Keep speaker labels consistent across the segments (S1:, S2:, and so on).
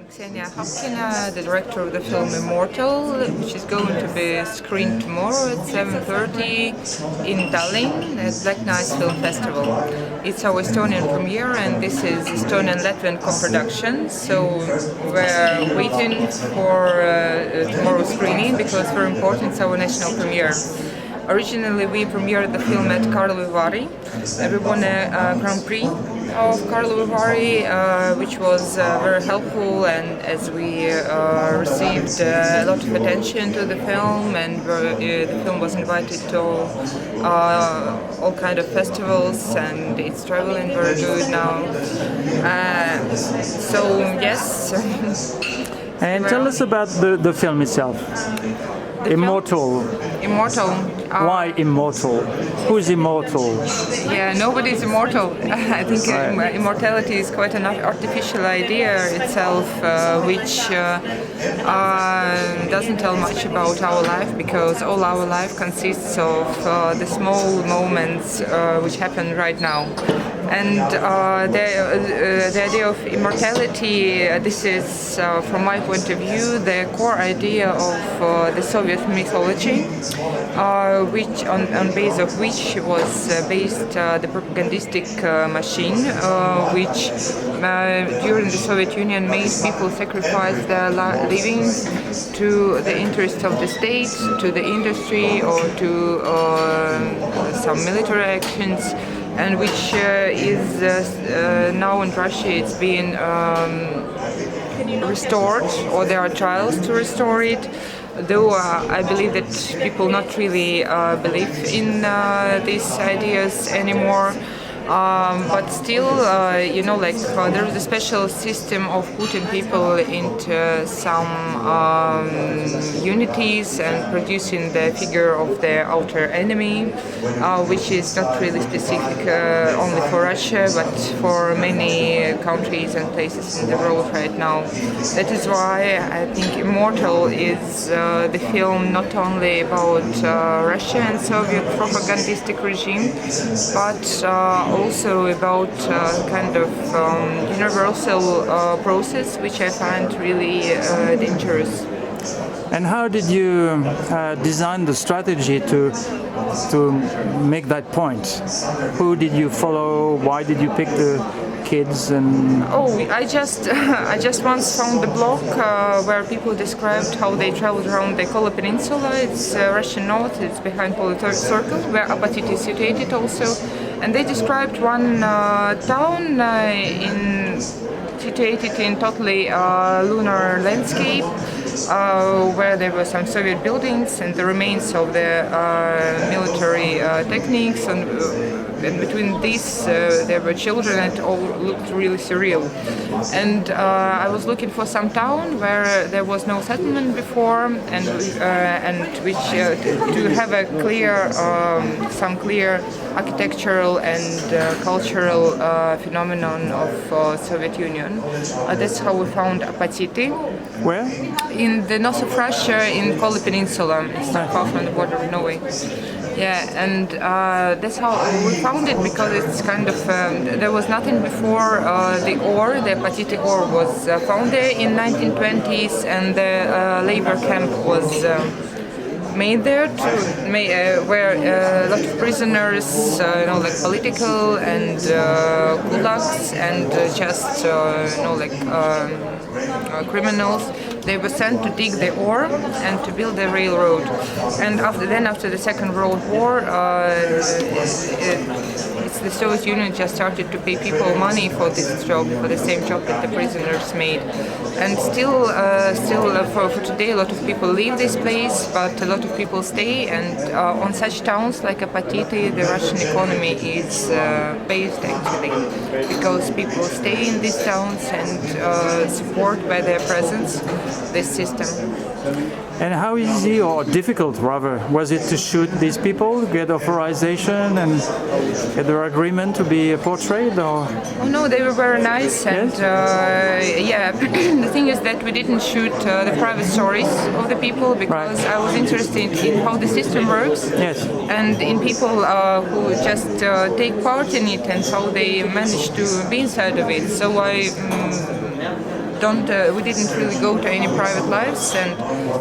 S1: Ksenia Okhapkina, the director of the film IMMORTAL, which is going to be screened tomorrow at 7:30 in Tallinn at Black Night Film Festival. It's our Estonian premiere, and this is Estonian Latvian co-production, so we're waiting for tomorrow's screening because it's very important. It's our national premiere. Originally, we premiered the film at Karlovy Vary, and we won a Grand Prix of Karlovy Vary, which was very helpful, and as we received a lot of attention to the film, and the film was invited to all kind of festivals, and it's traveling very good now. So yes.
S2: And tell us about the film itself. IMMORTAL.
S1: IMMORTAL.
S2: Why immortal? Who's immortal?
S1: Yeah, nobody's immortal. I think immortality is quite an artificial idea itself, which doesn't tell much about our life, because all our life consists of the small moments which happen right now. And the idea of immortality, this is, from my point of view, the core idea of the Soviet mythology, which on base of which was based the propagandistic machine, which during the Soviet Union made people sacrifice their livings to the interests of the state, to the industry, or to some military actions. And which is now in Russia, it's being restored, or there are trials to restore it. Though I believe that people not really believe in these ideas anymore. But still, there is a special system of putting people into some unities and producing the figure of the outer enemy, which is not really specific only for Russia, but for many countries and places in the world right now. That is why I think IMMORTAL is the film not only about Russia and Soviet propagandistic regime, but also about kind of universal process, which I find really dangerous.
S2: And how did you design the strategy to make that point? Who did you follow? Why did you pick the kids? And
S1: I just once found the blog where people described how they traveled around the Kola Peninsula. It's Russian north. It's behind Polar Circle, where Apatite is situated also. And they described one town situated in totally lunar landscape, where there were some Soviet buildings and the remains of the military techniques, and between these there were children, and it all looked really surreal. And I was looking for some town where there was no settlement before, and which to have a clear, some clear architectural and cultural phenomenon of Soviet Union. That's how we found Apatite.
S2: Where?
S1: In the north of Russia, in Kola Peninsula. It's not far from the border of Norway. Yeah, and that's how we found it, because it's kind of there was nothing before the Apatite ore was found there in 1920s, and the labor camp was made there where a lot of prisoners, like political and gulags, and just criminals. They were sent to dig the ore and to build the railroad. And after the Second World War, the Soviet Union just started to pay people money for this job, for the same job that the prisoners made. And still for today, a lot of people leave this place, but a lot of people stay. And on such towns like Apatite, the Russian economy is based actually, because people stay in these towns and support by their presence this system.
S2: And how easy or difficult, rather, was it to shoot these people, get authorization and get their agreement to be portrayed? Or?
S1: Oh no, they were very nice, and
S2: yes?
S1: The thing is that we didn't shoot the private stories of the people, because I was interested in how the system works,
S2: yes,
S1: and in people who just take part in it and how they manage to be inside of it. So I we didn't really go to any private lives, and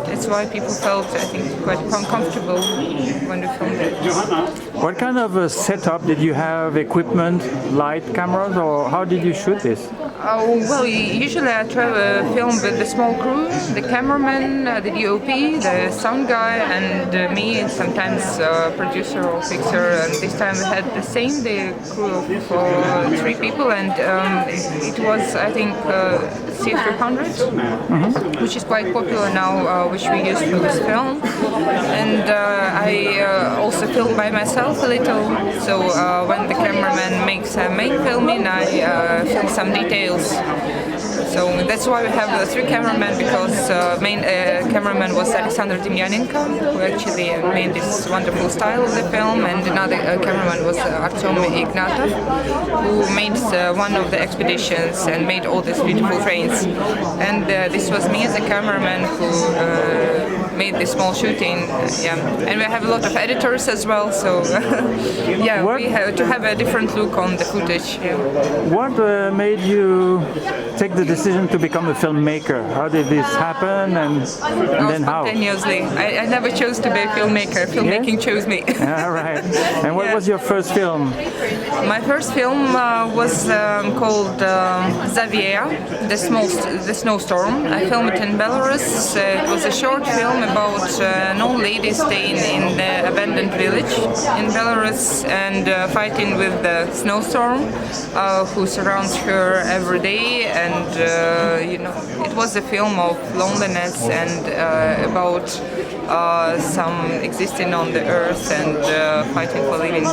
S1: that's why people felt, I think, quite uncomfortable when we filmed it.
S2: What kind of a setup did you have? Equipment, light, cameras, or how did you shoot this?
S1: Well, usually I film with the small crew, the cameraman, the DOP, the sound guy, and me, and sometimes producer or fixer. And this time we had the crew of 3 people, and it was, I think, C300, which is quite popular now, which we use for this film. And I also film by myself a little, so when the cameraman makes a main filming, I film some details. So that's why we have 3 cameramen, because main cameraman was Alexander Demyanenko, who actually made this wonderful style of the film, and another cameraman was Artem Ignatov, who made one of the expeditions and made all these beautiful trains. And this was me as a cameraman who made this small shooting. And we have a lot of editors as well, so we have to have a different look on the footage.
S2: What made you take the decision to become a filmmaker? How did this happen, and then how?
S1: Spontaneously. I never chose to be a filmmaker. Filmmaking chose me.
S2: All right. And what was your first film?
S1: My first film was called Zavia, the snowstorm. I filmed it in Belarus. It was a short film about an old lady staying in the abandoned village in Belarus and fighting with the snowstorm who surrounds her every day. And it was a film of loneliness and about some existing on the earth and fighting for living.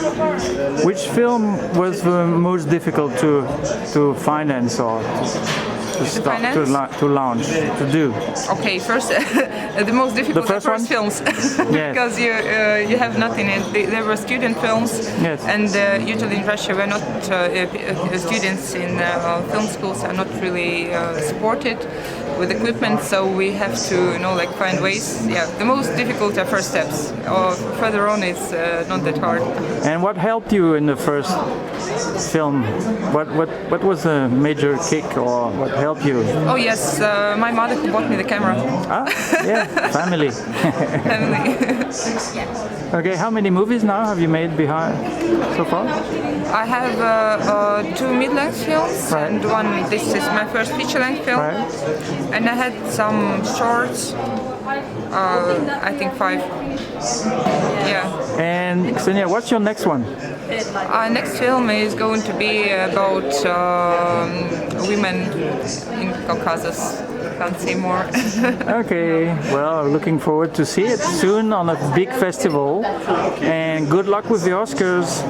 S2: Which film was the most difficult to finance or to start, to launch, to do?
S1: Okay, first, the most difficult
S2: the first
S1: films, because you have nothing. They were student films, and usually in Russia we're not students in film schools are not really supported with equipment, so we have to find ways. The most difficult are first steps. Further on, it's not that hard.
S2: And what helped you in the first film? What was a major kick, or what helped you?
S1: Oh yes, my mother who bought me the camera.
S2: Family.
S1: Family.
S2: Okay, how many movies now have you made so far?
S1: I have 2 mid-length films, and one. This is my first feature-length film, and I had some shorts. I think 5.
S2: And Ksenia, what's your next one?
S1: Next film is going to be about women in Caucasus. Can't say more.
S2: Okay, well, looking forward to see it soon on a big festival, and good luck with the Oscars.